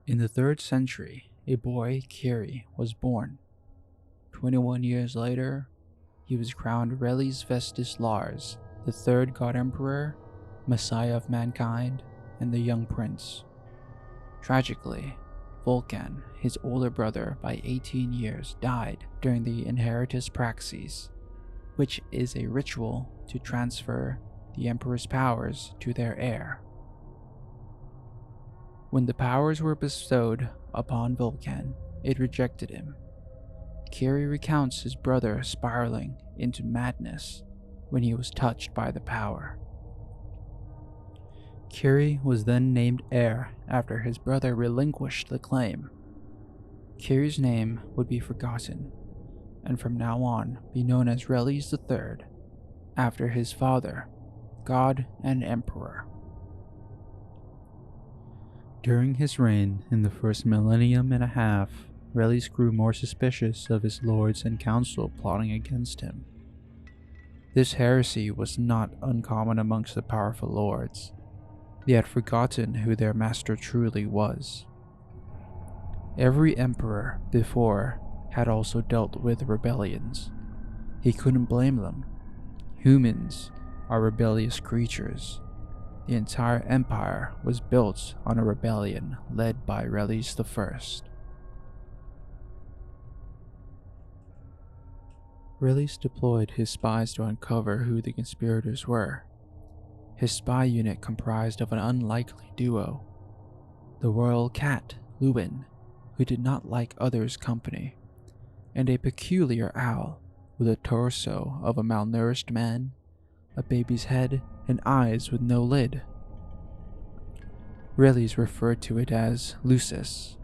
In the 3rd century, a boy, Kiri, was born. 21 years later, he was crowned Relis Vestis Lars, the 3rd God Emperor, Messiah of mankind, and the young prince. Tragically, Vulcan, his older brother by 18 years, died during the Inheritus Praxis, which is a ritual to transfer the emperor's powers to their heir. When the powers were bestowed upon Vulcan, it rejected him. Kiri recounts his brother spiraling into madness when he was touched by the power. Kiri was then named heir after his brother relinquished the claim. Kiri's name would be forgotten, and from now on be known as Relis III, after his father, god and emperor. During his reign in the first millennium and a half, Relis grew more suspicious of his lords and council plotting against him. This heresy was not uncommon amongst the powerful lords. They had forgotten who their master truly was. Every emperor before had also dealt with rebellions. He couldn't blame them. Humans are rebellious creatures. The entire empire was built on a rebellion led by Relis I. Relis deployed his spies to uncover who the conspirators were. His spy unit comprised of an unlikely duo: the royal cat, Lewin, who did not like others' company, and a peculiar owl with a torso of a malnourished man, a baby's head, and eyes with no lid. Relis referred to it as Lucis.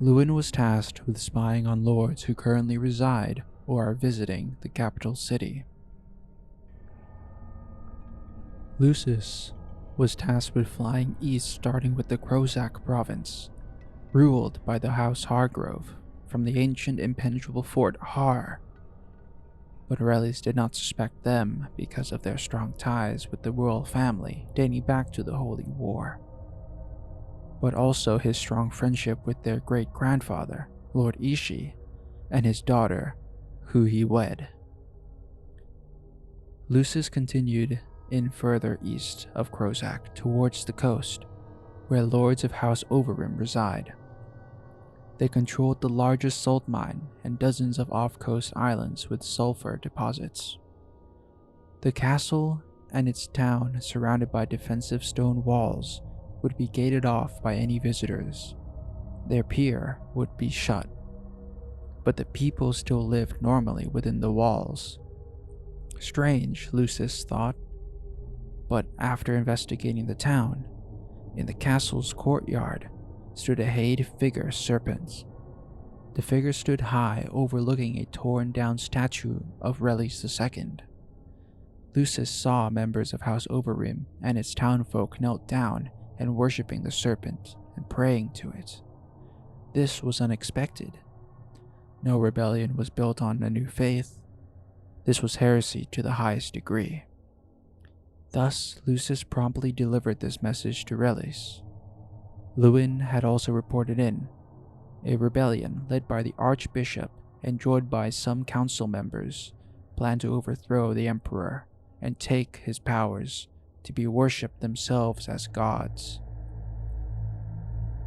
Lewin was tasked with spying on lords who currently reside or are visiting the capital city. Lucis was tasked with flying east, starting with the Crozak province, ruled by the House Hargrove from the ancient impenetrable fort Har. But Relis did not suspect them because of their strong ties with the royal family dating back to the Holy War, but also his strong friendship with their great-grandfather, Lord Ishi, and his daughter, who he wed. Lucis continued in further east of Crozak towards the coast, where lords of House Overrim reside. They controlled the largest salt mine and dozens of off-coast islands with sulfur deposits. The castle and its town, surrounded by defensive stone walls, would be gated off by any visitors. Their pier would be shut, but the people still lived normally within the walls. Strange, Lucis thought, but after investigating the town, in the castle's courtyard stood a hade-figure serpent. The figure stood high, overlooking a torn-down statue of Relis II. Lucis saw members of House Overrim and its townfolk knelt down and worshipping the serpent and praying to it. This was unexpected. No rebellion was built on a new faith. This was heresy to the highest degree. Thus, Lucis promptly delivered this message to Relis. Lewin had also reported in. A rebellion led by the Archbishop and joined by some council members planned to overthrow the Emperor and take his powers to be worshipped themselves as gods.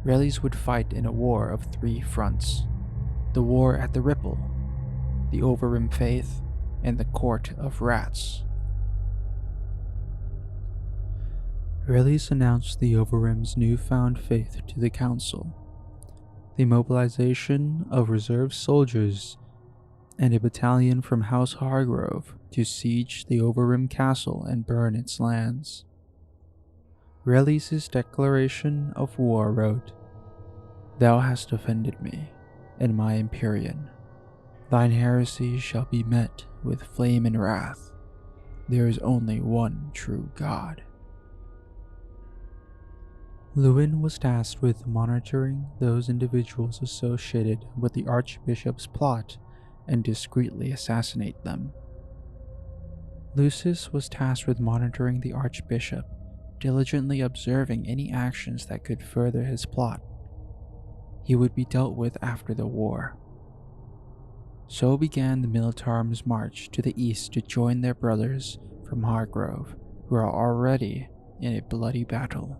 Relis would fight in a war of 3 fronts: the war at the Ripple, the Overrim Faith, and the Court of Rats. Relis announced the Overrim's newfound faith to the council. The mobilization of reserve soldiers and a battalion from House Hargrove to siege the Overrim castle and burn its lands. Relis' declaration of war wrote, "Thou hast offended me, and my Empyrean. Thine heresy shall be met with flame and wrath. There is only one true God." Lewin was tasked with monitoring those individuals associated with the Archbishop's plot and discreetly assassinate them. Lucis was tasked with monitoring the Archbishop diligently observing any actions that could further his plot. He would be dealt with after the war. So began the Militarum's march to the east to join their brothers from Hargrove, who are already in a bloody battle.